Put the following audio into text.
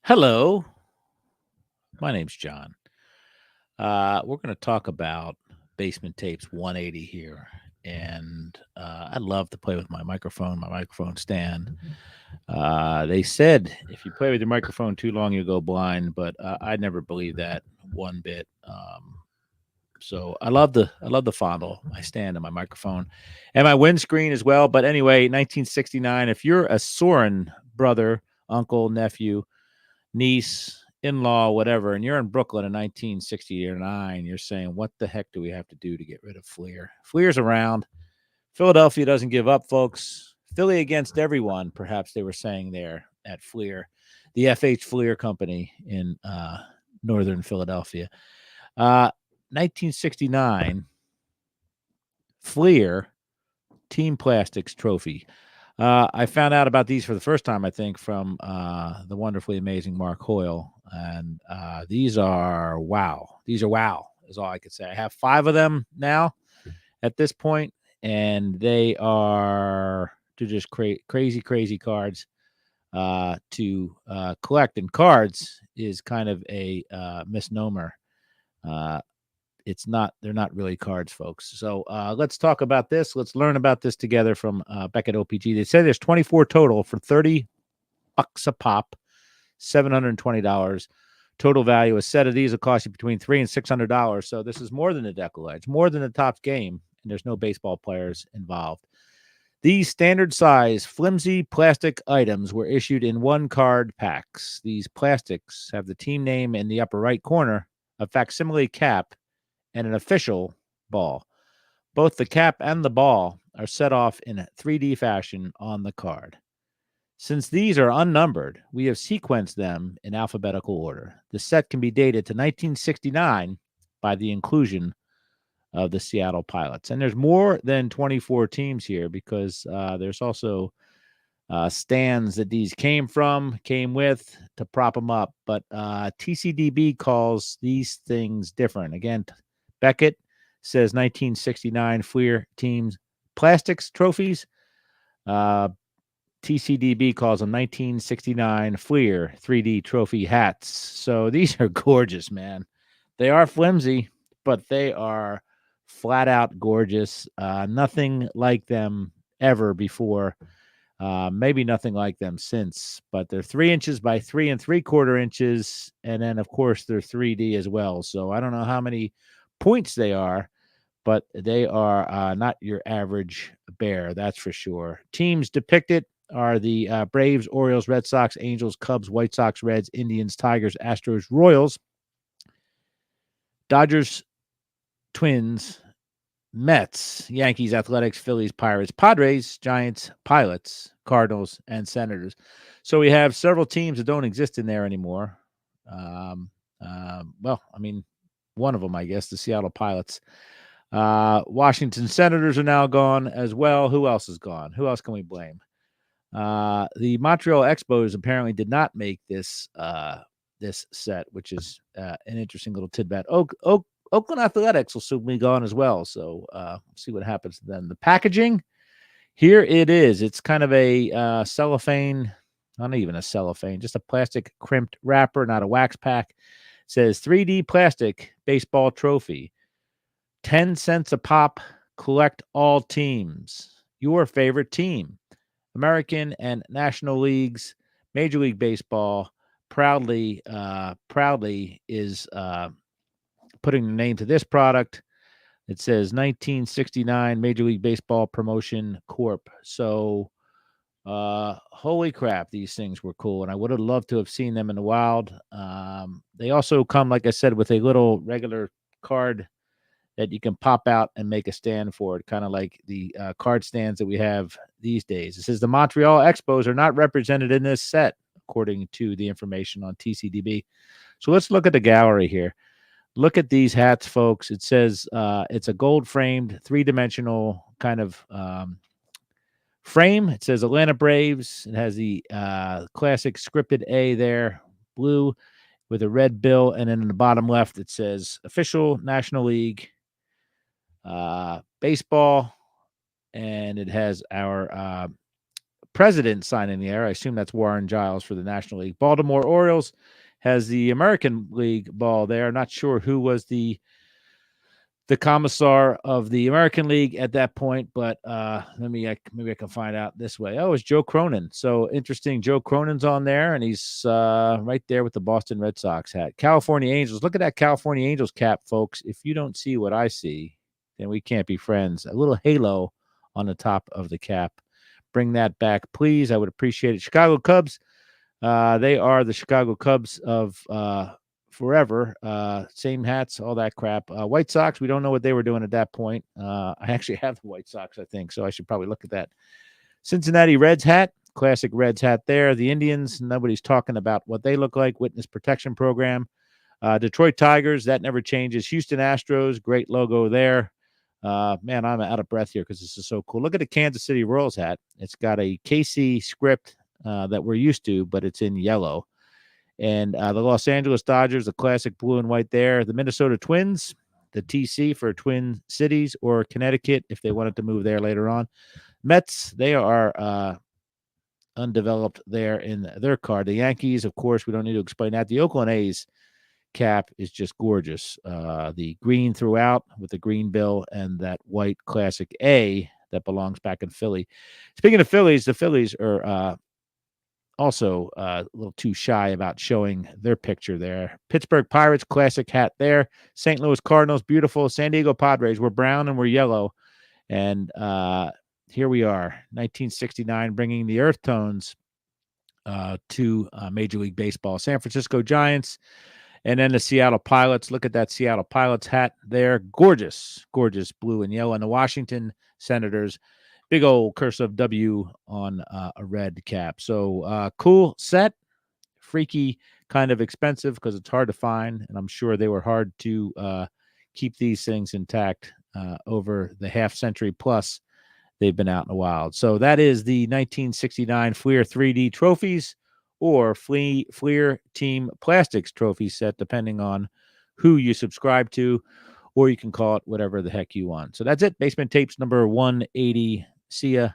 Hello, my name's John. We're going to talk about Basement Tapes 180 here. And I love to play with my microphone stand. They said if you play with your microphone too long, you'll go blind, but I never believed that one bit. So I love the fondle, my stand and my microphone and my windscreen as well. But anyway, 1969, if you're a Soren brother, uncle, nephew, niece, in-law, whatever, and you're in Brooklyn in 1969, you're saying, what the heck do we have to do to get rid of Fleer? Fleer's around. Philadelphia doesn't give up, folks. Philly against everyone, perhaps they were saying there at Fleer, the FH Fleer Company in northern Philadelphia. 1969, Fleer Team Plastics Trophy. I found out about these for the first time, I think, from the wonderfully amazing Mark Hoyle. And these are wow. These are wow, is all I could say. I have 5 of them now at this point, and they are to just crazy, crazy cards to collect. And cards is kind of a misnomer. Uh, it's not, they're not really cards, folks. So let's talk about this. Let's learn about this together from Beckett OPG. They say there's 24 total for $30 a pop, $720. Total value. A set of these will cost you between $300 and $600. So this is more than a decollage, more than a Topps game, and there's no baseball players involved. These standard size, flimsy plastic items were issued in 1-card packs. These plastics have the team name in the upper right corner, a facsimile cap, and an official ball. Both the cap and the ball are set off in a 3D fashion on the card. Since these are unnumbered, we have sequenced them in alphabetical order. The set can be dated to 1969 by the inclusion of the Seattle Pilots. And there's more than 24 teams here because there's also stands that these came with to prop them up. But TCDB calls these things different. Again, Beckett says 1969 Fleer teams plastics trophies. TCDB calls them 1969 Fleer 3D trophy hats. So these are gorgeous, man. They are flimsy, but they are flat out gorgeous. Nothing like them ever before. Maybe nothing like them since, but they're 3 inches by 3 3/4 inches. And then, of course, they're 3D as well. So I don't know how many points they are, but they are not your average bear, that's for sure. Teams depicted are the Braves, Orioles, Red Sox, Angels, Cubs, White Sox, Reds, Indians, Tigers, Astros, Royals, Dodgers, Twins, Mets, Yankees, Athletics, Phillies, Pirates, Padres, Giants, Pilots, Cardinals, and Senators. So we have several teams that don't exist in there anymore. Well, I mean, one of them, I guess, the Seattle Pilots. Washington Senators are now gone as well. Who else is gone? Who else can we blame? The Montreal Expos apparently did not make this this set, which is an interesting little tidbit. Oakland Athletics will soon be gone as well. So see what happens then. The packaging, here it is. It's kind of a cellophane, not even a cellophane, just a plastic crimped wrapper, not a wax pack. It says 3D plastic baseball trophy, 10 cents a pop, collect all teams. Your favorite team. American and National Leagues, Major League Baseball proudly is putting the name to this product. It says 1969 Major League Baseball Promotion Corp. So, holy crap, these things were cool, and I would have loved to have seen them in the wild. They also come, like I said, with a little regular card that you can pop out and make a stand for it, kind of like the card stands that we have these days. It says the Montreal Expos are not represented in this set, according to the information on TCDB. So let's look at the gallery here. Look at these hats, folks. It says it's a gold framed, 3-dimensional kind of frame. It says Atlanta Braves. It has the classic scripted A there, blue with a red bill. And then in the bottom left, it says official National League baseball, and it has our president signing there. I assume that's Warren Giles for the National League. Baltimore Orioles has the American League ball there. Not sure who was the commissar of the American League at that point, but maybe I can find out this way. Oh, it's Joe Cronin. So interesting. Joe Cronin's on there, and he's right there with the Boston Red Sox hat. California Angels. Look at that California Angels cap, folks. If you don't see what I see, then we can't be friends. A little halo on the top of the cap. Bring that back, please. I would appreciate it. Chicago Cubs. They are the Chicago Cubs of forever. Same hats, all that crap. White Sox, we don't know what they were doing at that point. I actually have the White Sox, I think, so I should probably look at that. Cincinnati Reds hat, classic Reds hat there. The Indians, nobody's talking about what they look like. Witness protection program. Detroit Tigers, that never changes. Houston Astros, great logo there. Man, I'm out of breath here because this is so cool. Look at the Kansas City Royals hat. It's got a KC script that we're used to, but it's in yellow. And the Los Angeles Dodgers, the classic blue and white there. The Minnesota Twins, the TC for Twin Cities or Connecticut if they wanted to move there later on. Mets, they are undeveloped there in their card. The Yankees, of course, we don't need to explain that. The Oakland A's cap is just gorgeous. The green throughout with the green bill and that white classic A that belongs back in Philly. Speaking of Phillies, the Phillies are also a little too shy about showing their picture there. Pittsburgh Pirates, classic hat there. St. Louis Cardinals, beautiful. San Diego Padres, we're brown and we're yellow. And here we are, 1969, bringing the earth tones to Major League Baseball. San Francisco Giants, and then the Seattle Pilots. Look at that Seattle Pilots hat there. Gorgeous, gorgeous blue and yellow. And the Washington Senators, big old cursive W on a red cap. So cool set, freaky, kind of expensive because it's hard to find. And I'm sure they were hard to keep these things intact over the half century plus they've been out in the wild. So that is the 1969 Fleer 3D trophies or Fleer Team Plastics trophy set, depending on who you subscribe to, or you can call it whatever the heck you want. So that's it. Basement Tapes number 180. See ya.